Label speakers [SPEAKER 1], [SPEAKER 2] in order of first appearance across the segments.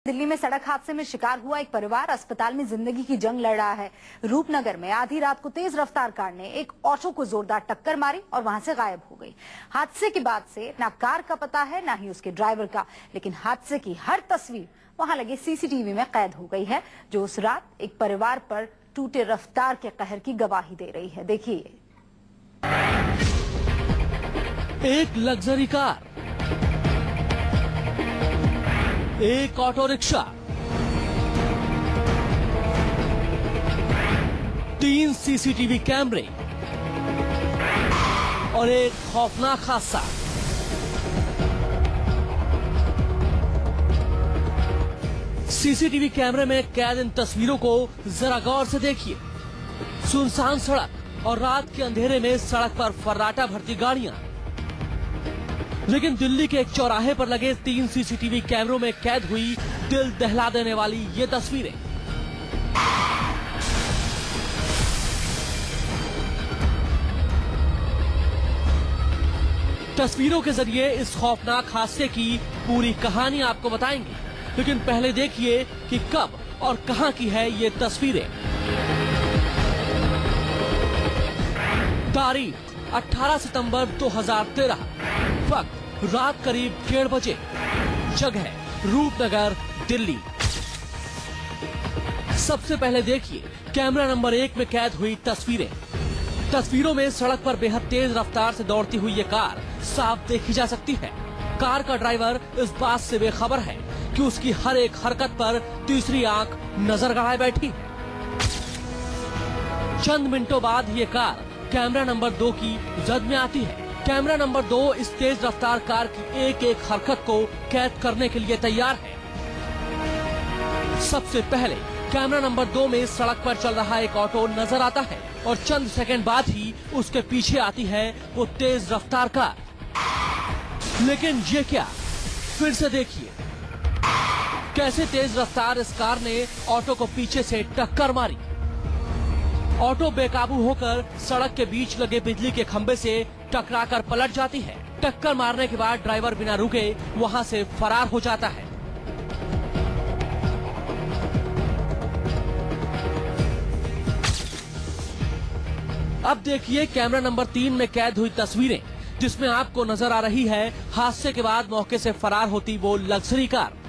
[SPEAKER 1] दिल्ली में सड़क हादसे में शिकार हुआ एक परिवार अस्पताल में जिंदगी की जंग लड़ रहा है। रूपनगर में आधी रात को तेज रफ्तार कार ने एक ऑटो को जोरदार टक्कर मारी और वहां से गायब हो गई। हादसे के बाद से ना कार का पता है ना ही उसके ड्राइवर का, लेकिन हादसे की हर तस्वीर वहां लगे सीसीटीवी में कैद हो गई है, जो उस रात एक परिवार पर टूटे रफ्तार के कहर की गवाही दे रही है। देखिए,
[SPEAKER 2] एक लग्जरी कार, एक ऑटो रिक्शा, 3 सीसीटीवी कैमरे और एक खौफनाक हादसा। सीसीटीवी कैमरे में कैद इन तस्वीरों को जरा गौर से देखिए। सुनसान सड़क और रात के अंधेरे में सड़क पर फर्राटा भरती गाड़ियां, लेकिन दिल्ली के एक चौराहे पर लगे 3 सीसीटीवी कैमरों में कैद हुई दिल दहला देने वाली ये तस्वीरें। तस्वीरों के जरिए इस खौफनाक हादसे की पूरी कहानी आपको बताएंगे, लेकिन पहले देखिए कि कब और कहां की है ये तस्वीरें। तारीख 18 सितंबर 2013, वक्त रात करीब 1:30 बजे, जगह रूपनगर, दिल्ली। सबसे पहले देखिए कैमरा नंबर 1 में कैद हुई तस्वीरें। तस्वीरों में सड़क पर बेहद तेज रफ्तार से दौड़ती हुई ये कार साफ देखी जा सकती है। कार का ड्राइवर इस बात से बेखबर है कि उसकी हर एक हरकत पर तीसरी आंख नजर गड़ाए बैठी है। चंद मिनटों बाद ये कार कैमरा नंबर 2 की जद में आती है। कैमरा नंबर 2 इस तेज रफ्तार कार की एक एक हरकत को कैद करने के लिए तैयार है। सबसे पहले कैमरा नंबर 2 में सड़क पर चल रहा एक ऑटो नजर आता है और चंद सेकंड बाद ही उसके पीछे आती है वो तेज रफ्तार कार। लेकिन ये क्या, फिर से देखिए कैसे तेज रफ्तार इस कार ने ऑटो को पीछे से टक्कर मारी। ऑटो बेकाबू होकर सड़क के बीच लगे बिजली के खंभे से टकराकर पलट जाती है। टक्कर मारने के बाद ड्राइवर बिना रुके वहां से फरार हो जाता है। अब देखिए कैमरा नंबर 3 में कैद हुई तस्वीरें, जिसमें आपको नजर आ रही है हादसे के बाद मौके से फरार होती वो लग्जरी कार।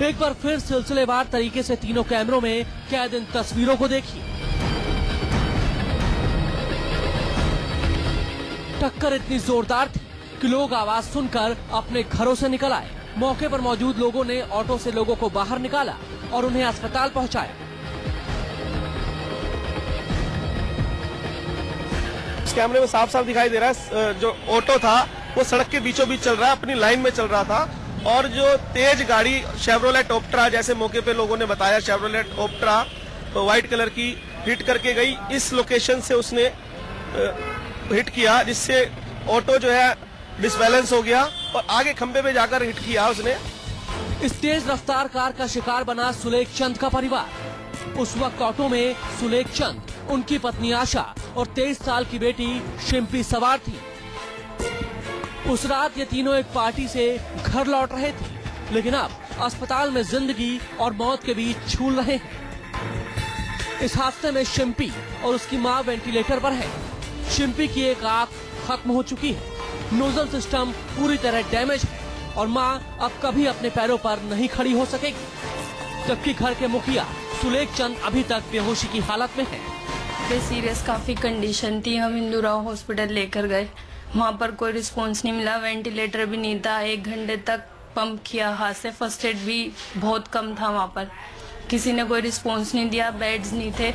[SPEAKER 2] एक बार फिर सिलसिलेवार तरीके से तीनों कैमरों में कैद इन तस्वीरों को देखिए। टक्कर इतनी जोरदार थी कि लोग आवाज सुनकर अपने घरों से निकल आए। मौके पर मौजूद लोगों ने ऑटो से लोगों को बाहर निकाला और उन्हें अस्पताल पहुंचाया।
[SPEAKER 3] इस कैमरे में साफ साफ दिखाई दे रहा है जो ऑटो था वो सड़क के बीचों बीच चल रहा है, अपनी लाइन में चल रहा था, और जो तेज गाड़ी शेवरोलेट ओप्ट्रा, जैसे मौके पे लोगों ने बताया, शेवरोलेट ओप्ट्रा तो व्हाइट कलर की हिट करके गई। इस लोकेशन से उसने हिट किया, जिससे ऑटो जो है डिसबैलेंस हो गया और आगे खंबे पे जाकर हिट किया उसने।
[SPEAKER 2] इस तेज रफ्तार कार का शिकार बना सुलेख चंद का परिवार। उस वक्त ऑटो में सुलेख चंद, उनकी पत्नी आशा और 23 साल की बेटी शिम्पी सवार थी। उस रात ये तीनों एक पार्टी से घर लौट रहे थे, लेकिन अब अस्पताल में जिंदगी और मौत के बीच झूल रहे हैं। इस हादसे में शिम्पी और उसकी मां वेंटिलेटर पर है। शिम्पी की एक आंख खत्म हो चुकी है, नोजल सिस्टम पूरी तरह डैमेज है और मां अब कभी अपने पैरों पर नहीं खड़ी हो सकेगी। जबकि घर के मुखिया सुलेख चंद अभी तक बेहोशी की हालत में है।
[SPEAKER 4] सीरियस काफी कंडीशन थी, हम इंदुराव हॉस्पिटल लेकर गए, वहाँ पर कोई रिस्पांस नहीं मिला, वेंटिलेटर भी नहीं था। 1 घंटे तक पंप किया, हाथ से फर्स्ट एड भी बहुत कम था, वहाँ पर किसी ने कोई रिस्पांस नहीं दिया, बेड्स नहीं थे।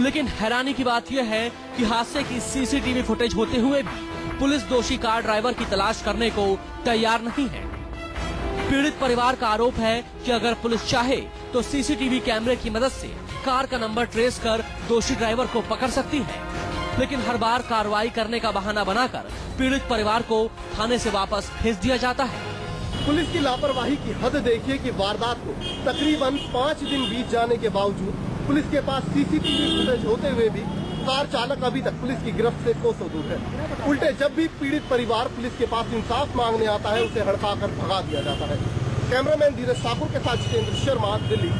[SPEAKER 2] लेकिन हैरानी की बात यह है कि हादसे की सीसीटीवी फुटेज होते हुए भी पुलिस दोषी कार ड्राइवर की तलाश करने को तैयार नहीं है। पीड़ित परिवार का आरोप है कि अगर पुलिस चाहे तो सीसीटीवी कैमरे की मदद से कार का नंबर ट्रेस कर दोषी ड्राइवर को पकड़ सकती है, लेकिन हर बार कार्रवाई करने का बहाना बनाकर पीड़ित परिवार को थाने से वापस भेज दिया जाता है।
[SPEAKER 5] पुलिस की लापरवाही की हद देखिए कि वारदात को तकरीबन 5 दिन बीत जाने के बावजूद पुलिस के पास सीसीटीवी फुटेज होते हुए भी कार चालक अभी तक पुलिस की गिरफ्त से कोसों दूर है। उल्टे जब भी पीड़ित परिवार पुलिस के पास इंसाफ मांगने आता है, उसे हड़काकर भगा दिया जाता है। कैमरामैन धीरज ठाकुर के साथ जितेंद्र शर्मा, दिल्ली।